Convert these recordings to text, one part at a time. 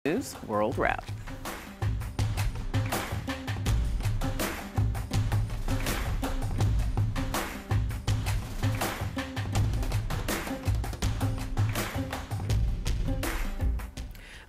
News World Wrap.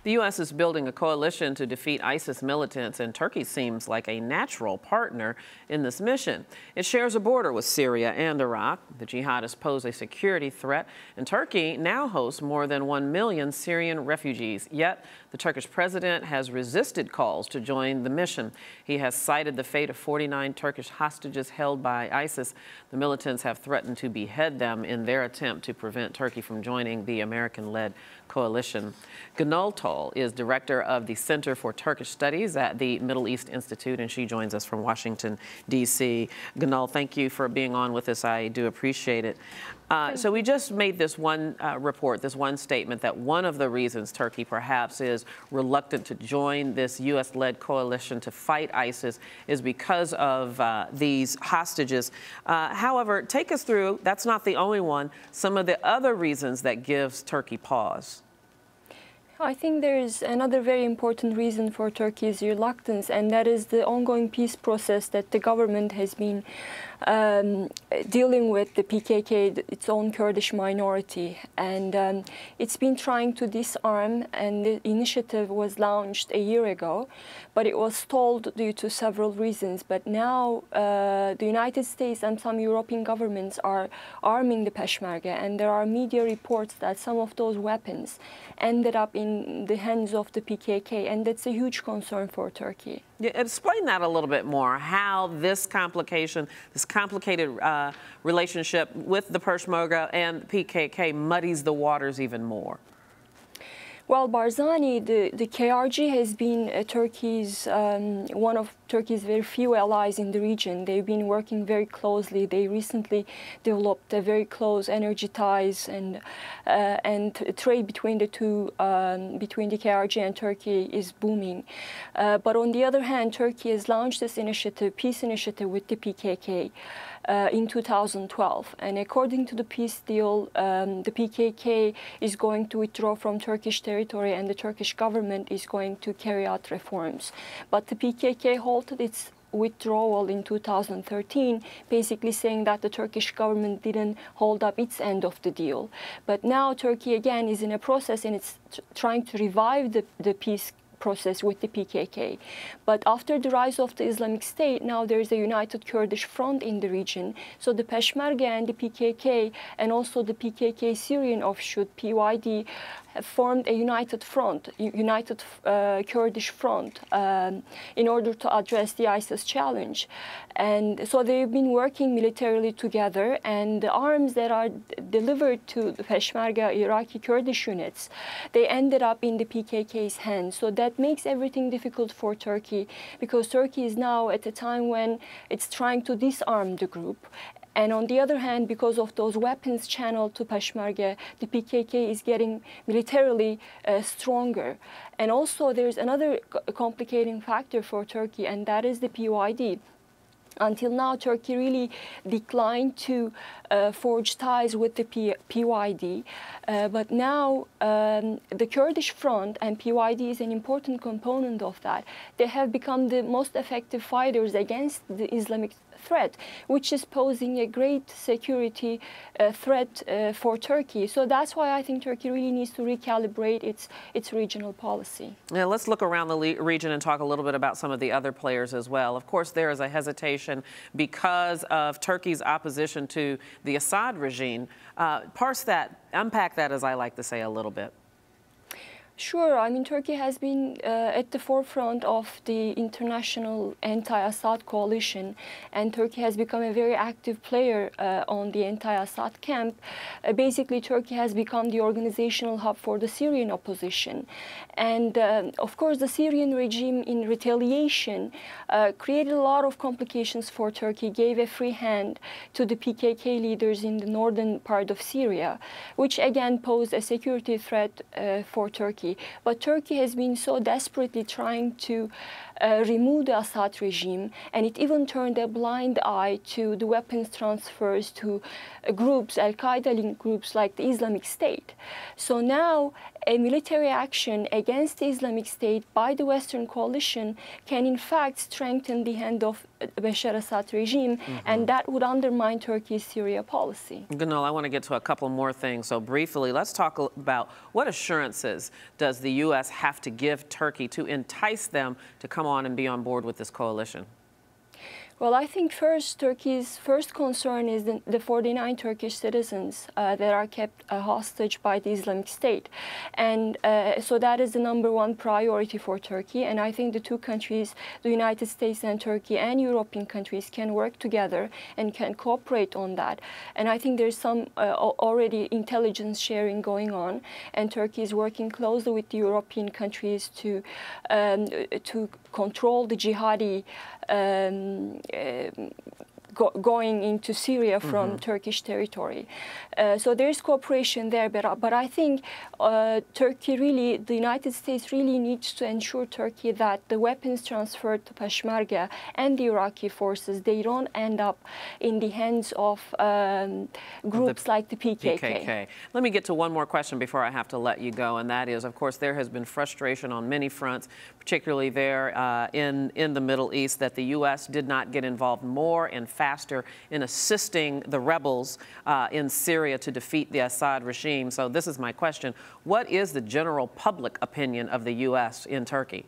The U.S. is building a coalition to defeat ISIS militants, and Turkey seems like a natural partner in this mission. It shares a border with Syria and Iraq. The jihadists pose a security threat, and Turkey now hosts more than 1 million Syrian refugees. Yet, the Turkish president has resisted calls to join the mission. He has cited the fate of 49 Turkish hostages held by ISIS. The militants have threatened to behead them in their attempt to prevent Turkey from joining the American-led coalition. Gonul Tol is director of the Center for Turkish Studies at the Middle East Institute, and she joins us from Washington, D.C. Gonul, thank you for being on with us. I do appreciate it. So we just made this one report, this one statement that one of the reasons Turkey perhaps is reluctant to join this U.S.-led coalition to fight ISIS is because of these hostages. However, take us through, that's not the only one, some of the other reasons that gives Turkey pause. I think there is another very important reason for Turkey's reluctance, and that is the ongoing peace process that the government has been dealing with the PKK, its own Kurdish minority. And it's been trying to disarm, and the initiative was launched a year ago, but it was stalled due to several reasons. But now the United States and some European governments are arming the Peshmerga, and there are media reports that some of those weapons ended up in the hands of the PKK, and that's a huge concern for Turkey. Yeah, explain that a little bit more, how this complicated relationship with the Peshmerga and PKK muddies the waters even more. Well, Barzani, the KRG has been Turkey's one of Turkey's very few allies in the region. They've been working very closely. They recently developed a very close energy ties and trade between the two, between the KRG and Turkey is booming. But on the other hand, Turkey has launched this initiative, peace initiative with the PKK. In 2012, and according to the peace deal, the PKK is going to withdraw from Turkish territory, and the Turkish government is going to carry out reforms. But the PKK halted its withdrawal in 2013, basically saying that the Turkish government didn't hold up its end of the deal. But now Turkey again is in a process, and it's trying to revive the peace process with the PKK. But after the rise of the Islamic State, now there is a united Kurdish front in the region. So the Peshmerga and the PKK, and also the PKK Syrian offshoot, PYD, have formed a united front, united Kurdish front, in order to address the ISIS challenge. And so they've been working militarily together, and the arms that are delivered to the Peshmerga Iraqi Kurdish units, they ended up in the PKK's hands. So that makes everything difficult for Turkey, because Turkey is now at a time when it's trying to disarm the group. And on the other hand, because of those weapons channeled to Peshmerga, the PKK is getting militarily stronger. And also there's another complicating factor for Turkey, and that is the PYD. Until now, Turkey really declined to forge ties with the PYD. But now the Kurdish front, and PYD is an important component of that, they have become the most effective fighters against the Islamic threat, which is posing a great security threat for Turkey. So that's why I think Turkey really needs to recalibrate its regional policy. Now let's look around the region and talk a little bit about some of the other players as well. Of course, there is a hesitation because of Turkey's opposition to the Assad regime. Parse that, unpack that, as I like to say, a little bit. Sure. I mean, Turkey has been at the forefront of the international anti-Assad coalition, and Turkey has become a very active player on the anti-Assad camp. Basically, Turkey has become the organizational hub for the Syrian opposition. And of course, the Syrian regime, in retaliation, created a lot of complications for Turkey, gave a free hand to the PKK leaders in the northern part of Syria, which again posed a security threat for Turkey. But Turkey has been so desperately trying to remove the Assad regime, and it even turned a blind eye to the weapons transfers to groups, Al-Qaeda-linked groups like the Islamic State. So now a military action against the Islamic State by the Western coalition can in fact strengthen the hand of Bashar Assad regime, and that would undermine Turkey's Syria policy. Gonul, I want to get to a couple more things. So briefly, let's talk about what assurances does the U.S. have to give Turkey to entice them to come on and be on board with this coalition? Well, I think first, Turkey's first concern is the 49 Turkish citizens that are kept hostage by the Islamic State. And so that is the #1 priority for Turkey. And I think the two countries, the United States and Turkey and European countries, can work together and can cooperate on that. And I think there's some already intelligence sharing going on. And Turkey is working closely with the European countries to control the jihadi going into Syria from Turkish territory. So there's cooperation there, but I think Turkey really, the United States really needs to ensure Turkey that the weapons transferred to Peshmerga and the Iraqi forces, they don't end up in the hands of groups like the PKK. Let me get to one more question before I have to let you go, and that is, of course, there has been frustration on many fronts, particularly there in the Middle East, that the U.S. did not get involved more and faster in assisting the rebels in Syria to defeat the Assad regime. So this is my question. What is the general public opinion of the U.S. in Turkey?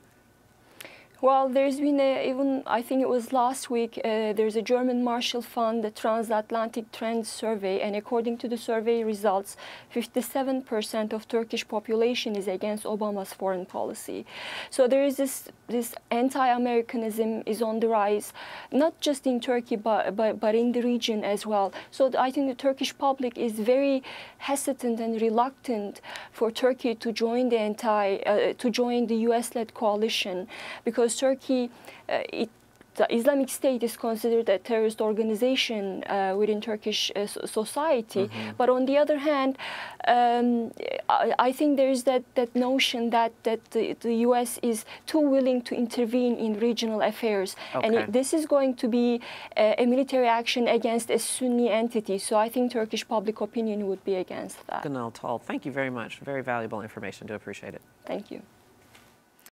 Well, there's been even, I think it was last week, there's a German Marshall Fund, the Transatlantic Trends Survey, and according to the survey results, 57% of Turkish population is against Obama's foreign policy. So there is this anti-Americanism is on the rise, not just in Turkey, but in the region as well. So I think the Turkish public is very hesitant and reluctant for Turkey to join the U.S.-led coalition, because Turkey, the Islamic State is considered a terrorist organization within Turkish society. But on the other hand, I think there is that notion that the U.S. is too willing to intervene in regional affairs. And this is going to be a military action against a Sunni entity. So I think Turkish public opinion would be against that. Gonul Tol, thank you very much. Very valuable information. Do appreciate it. Thank you.